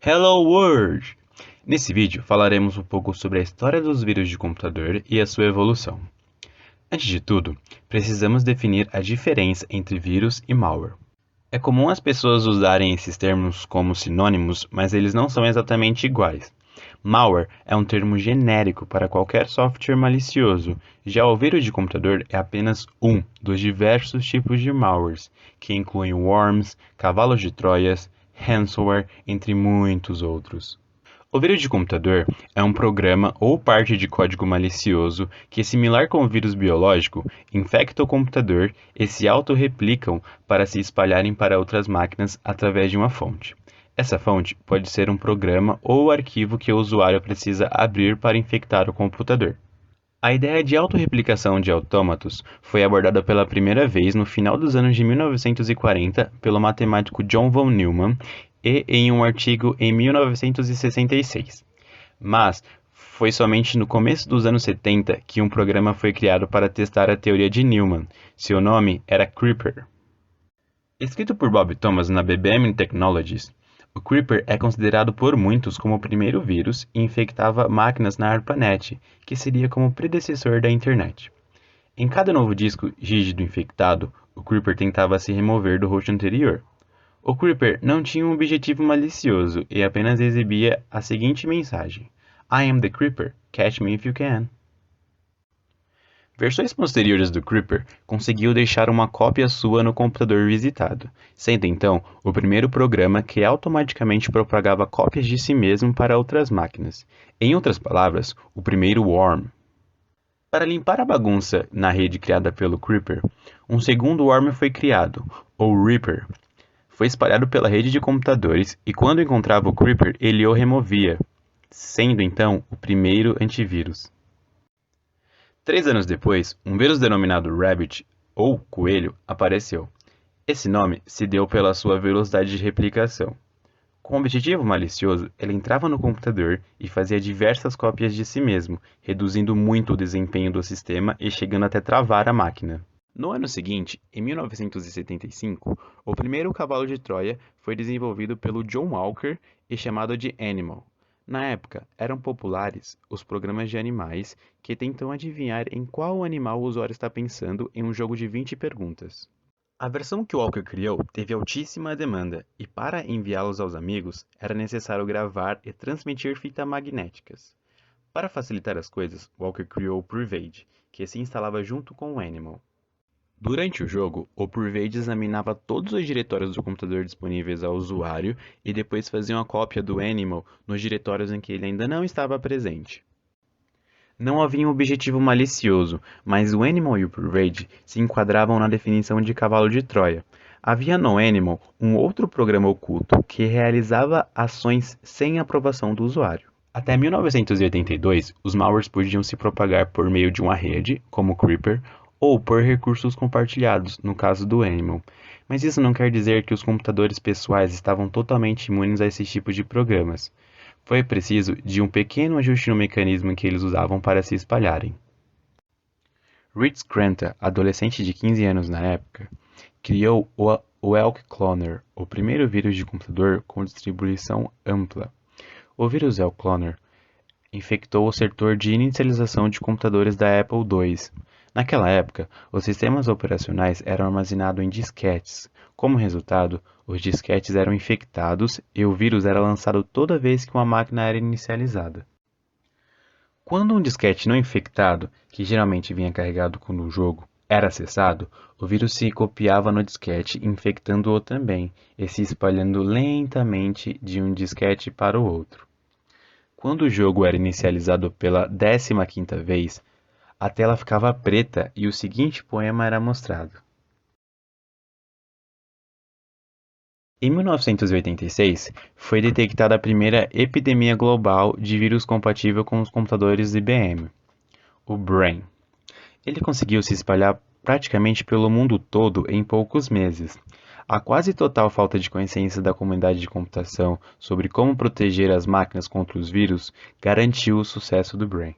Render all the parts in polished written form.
Hello World! Nesse vídeo falaremos um pouco sobre a história dos vírus de computador e a sua evolução. Antes de tudo, precisamos definir a diferença entre vírus e malware. É comum as pessoas usarem esses termos como sinônimos, mas eles não são exatamente iguais. Malware é um termo genérico para qualquer software malicioso, já o vírus de computador é apenas um dos diversos tipos de malwares, que incluem worms, cavalos de Troias, ransomware, entre muitos outros. O vírus de computador é um programa ou parte de código malicioso que, similar com o vírus biológico, infecta o computador e se autorreplicam para se espalharem para outras máquinas através de uma fonte. Essa fonte pode ser um programa ou o arquivo que o usuário precisa abrir para infectar o computador. A ideia de autorreplicação de autômatos foi abordada pela primeira vez no final dos anos de 1940 pelo matemático John von Neumann e em um artigo em 1966. Mas foi somente no começo dos anos 70 que um programa foi criado para testar a teoria de Neumann. Seu nome era Creeper. Escrito por Bob Thomas na BBM Technologies, o Creeper é considerado por muitos como o primeiro vírus e infectava máquinas na ARPANET, que seria como predecessor da Internet. Em cada novo disco rígido infectado, o Creeper tentava se remover do host anterior. O Creeper não tinha um objetivo malicioso e apenas exibia a seguinte mensagem: I am the Creeper, catch me if you can. Versões posteriores do Creeper conseguiu deixar uma cópia sua no computador visitado, sendo então o primeiro programa que automaticamente propagava cópias de si mesmo para outras máquinas. Em outras palavras, o primeiro worm. Para limpar a bagunça na rede criada pelo Creeper, um segundo worm foi criado, o Reaper. Foi espalhado pela rede de computadores e quando encontrava o Creeper, ele o removia, sendo então o primeiro antivírus. 3 anos depois, um vírus denominado Rabbit, ou coelho, apareceu. Esse nome se deu pela sua velocidade de replicação. Com um objetivo malicioso, ele entrava no computador e fazia diversas cópias de si mesmo, reduzindo muito o desempenho do sistema e chegando até travar a máquina. No ano seguinte, em 1975, o primeiro cavalo de Troia foi desenvolvido pelo John Walker e chamado de Animal. Na época, eram populares os programas de animais que tentam adivinhar em qual animal o usuário está pensando em um jogo de 20 perguntas. A versão que Walker criou teve altíssima demanda e para enviá-los aos amigos era necessário gravar e transmitir fitas magnéticas. Para facilitar as coisas, Walker criou o Purveyed, que se instalava junto com o Animal. Durante o jogo, o Purveyed examinava todos os diretórios do computador disponíveis ao usuário e depois fazia uma cópia do Animal nos diretórios em que ele ainda não estava presente. Não havia um objetivo malicioso, mas o Animal e o Purveyed se enquadravam na definição de cavalo de Troia. Havia no Animal um outro programa oculto que realizava ações sem aprovação do usuário. Até 1982, os malwares podiam se propagar por meio de uma rede, como o Creeper, ou por recursos compartilhados, no caso do Animal. Mas isso não quer dizer que os computadores pessoais estavam totalmente imunes a esse tipo de programas. Foi preciso de um pequeno ajuste no mecanismo que eles usavam para se espalharem. Rich Skrenta, adolescente de 15 anos na época, criou o Elk Cloner, o primeiro vírus de computador com distribuição ampla. O vírus Elk Cloner infectou o setor de inicialização de computadores da Apple II. Naquela época, os sistemas operacionais eram armazenados em disquetes. Como resultado, os disquetes eram infectados e o vírus era lançado toda vez que uma máquina era inicializada. Quando um disquete não infectado, que geralmente vinha carregado com o jogo, era acessado, o vírus se copiava no disquete, infectando-o também, e se espalhando lentamente de um disquete para o outro. Quando o jogo era inicializado pela 15ª vez, a tela ficava preta e o seguinte poema era mostrado. Em 1986, foi detectada a primeira epidemia global de vírus compatível com os computadores IBM, o Brain. Ele conseguiu se espalhar praticamente pelo mundo todo em poucos meses. A quase total falta de consciência da comunidade de computação sobre como proteger as máquinas contra os vírus garantiu o sucesso do Brain.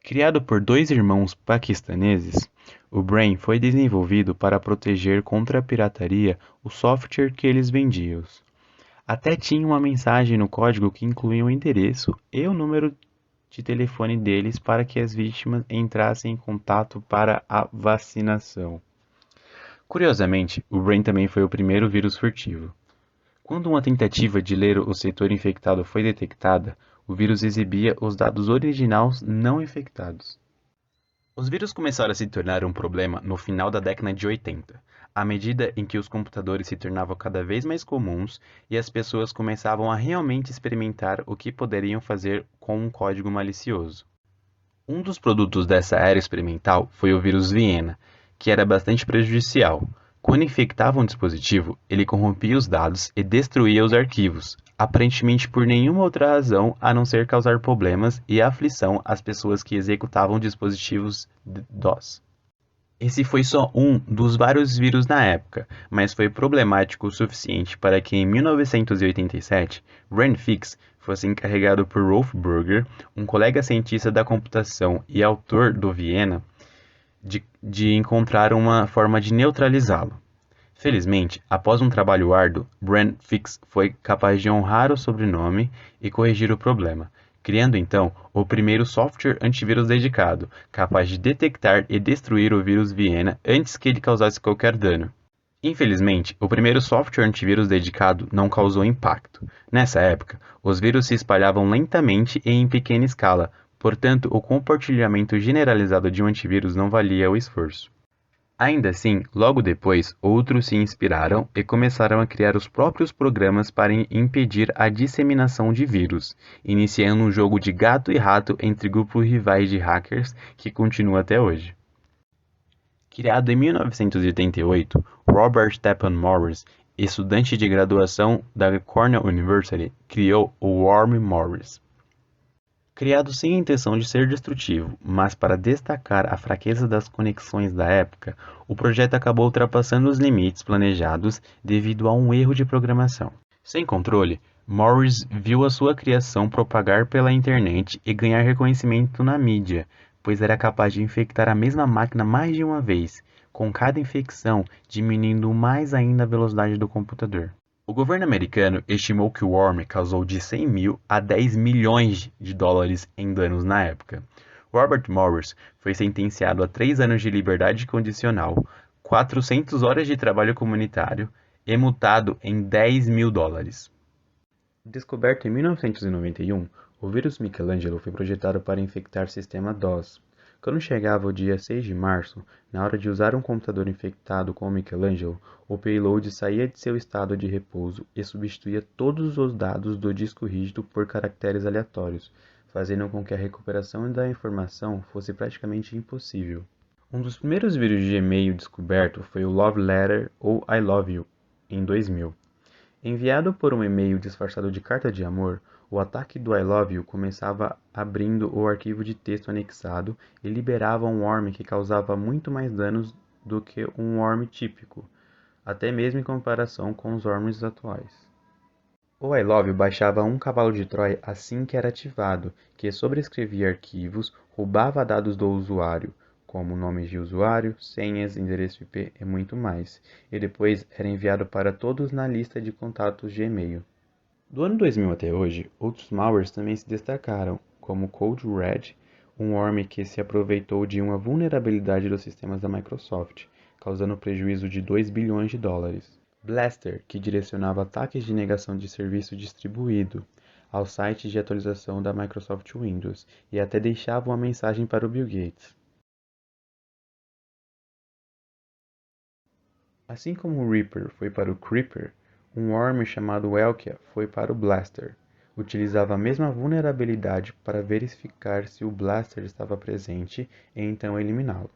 Criado por dois irmãos paquistaneses, o Brain foi desenvolvido para proteger contra a pirataria o software que eles vendiam. Até tinha uma mensagem no código que incluía o endereço e o número de telefone deles para que as vítimas entrassem em contato para a vacinação. Curiosamente, o Brain também foi o primeiro vírus furtivo. Quando uma tentativa de ler o setor infectado foi detectada, o vírus exibia os dados originais não infectados. Os vírus começaram a se tornar um problema no final da década de 80, à medida em que os computadores se tornavam cada vez mais comuns e as pessoas começavam a realmente experimentar o que poderiam fazer com um código malicioso. Um dos produtos dessa era experimental foi o vírus Vienna, que era bastante prejudicial. Quando infectava um dispositivo, ele corrompia os dados e destruía os arquivos, aparentemente por nenhuma outra razão a não ser causar problemas e aflição às pessoas que executavam dispositivos DOS. Esse foi só um dos vários vírus na época, mas foi problemático o suficiente para que em 1987, RANFIX fosse encarregado por Rolf Burger, um colega cientista da computação e autor do Vienna, de encontrar uma forma de neutralizá-lo. Felizmente, após um trabalho árduo, RANFIX foi capaz de honrar o sobrenome e corrigir o problema, criando então o primeiro software antivírus dedicado, capaz de detectar e destruir o vírus Vienna antes que ele causasse qualquer dano. Infelizmente, o primeiro software antivírus dedicado não causou impacto. Nessa época, os vírus se espalhavam lentamente e em pequena escala, portanto, o compartilhamento generalizado de um antivírus não valia o esforço. Ainda assim, logo depois, outros se inspiraram e começaram a criar os próprios programas para impedir a disseminação de vírus, iniciando um jogo de gato e rato entre grupos rivais de hackers que continua até hoje. Criado em 1988, Robert Stephen Morris, estudante de graduação da Cornell University, criou o Worm Morris. Criado sem a intenção de ser destrutivo, mas para destacar a fraqueza das conexões da época, o projeto acabou ultrapassando os limites planejados devido a um erro de programação. Sem controle, Morris viu a sua criação propagar pela internet e ganhar reconhecimento na mídia, pois era capaz de infectar a mesma máquina mais de uma vez, com cada infecção diminuindo mais ainda a velocidade do computador. O governo americano estimou que o Worm causou de 100 mil a 10 milhões de dólares em danos na época. Robert Morris foi sentenciado a 3 anos de liberdade condicional, 400 horas de trabalho comunitário e multado em 10 mil dólares. Descoberto em 1991, o vírus Michelangelo foi projetado para infectar sistema DOS. Quando chegava o dia 6 de março, na hora de usar um computador infectado com o Michelangelo, o payload saía de seu estado de repouso e substituía todos os dados do disco rígido por caracteres aleatórios, fazendo com que a recuperação da informação fosse praticamente impossível. Um dos primeiros vírus de e-mail descoberto foi o Love Letter ou I Love You, em 2000. Enviado por um e-mail disfarçado de carta de amor, o ataque do I Love You começava abrindo o arquivo de texto anexado e liberava um worm que causava muito mais danos do que um worm típico, até mesmo em comparação com os worms atuais. O I Love You baixava um cavalo de Troia assim que era ativado, que sobrescrevia arquivos, roubava dados do usuário, como nomes de usuário, senhas, endereço IP e muito mais, e depois era enviado para todos na lista de contatos de e-mail. Do ano 2000 até hoje, outros malwares também se destacaram, como Code Red, um worm que se aproveitou de uma vulnerabilidade dos sistemas da Microsoft, causando prejuízo de 2 bilhões de dólares. Blaster, que direcionava ataques de negação de serviço distribuído aos sites de atualização da Microsoft Windows e até deixava uma mensagem para o Bill Gates. Assim como o Reaper foi para o Creeper, um worm chamado Elkia foi para o Blaster. Utilizava a mesma vulnerabilidade para verificar se o Blaster estava presente e então eliminá-lo.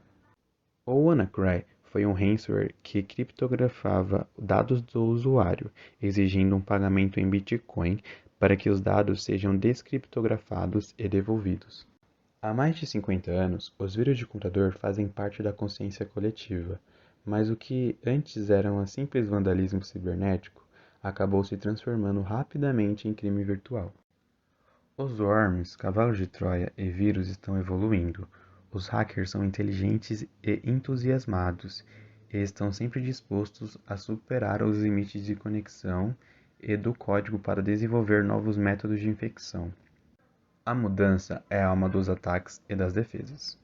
O WannaCry foi um ransomware que criptografava dados do usuário, exigindo um pagamento em Bitcoin para que os dados sejam descriptografados e devolvidos. Há mais de 50 anos, os vírus de computador fazem parte da consciência coletiva, mas o que antes era um simples vandalismo cibernético acabou se transformando rapidamente em crime virtual. Os worms, cavalos de Troia e vírus estão evoluindo. Os hackers são inteligentes e entusiasmados e estão sempre dispostos a superar os limites de conexão e do código para desenvolver novos métodos de infecção. A mudança é a alma dos ataques e das defesas.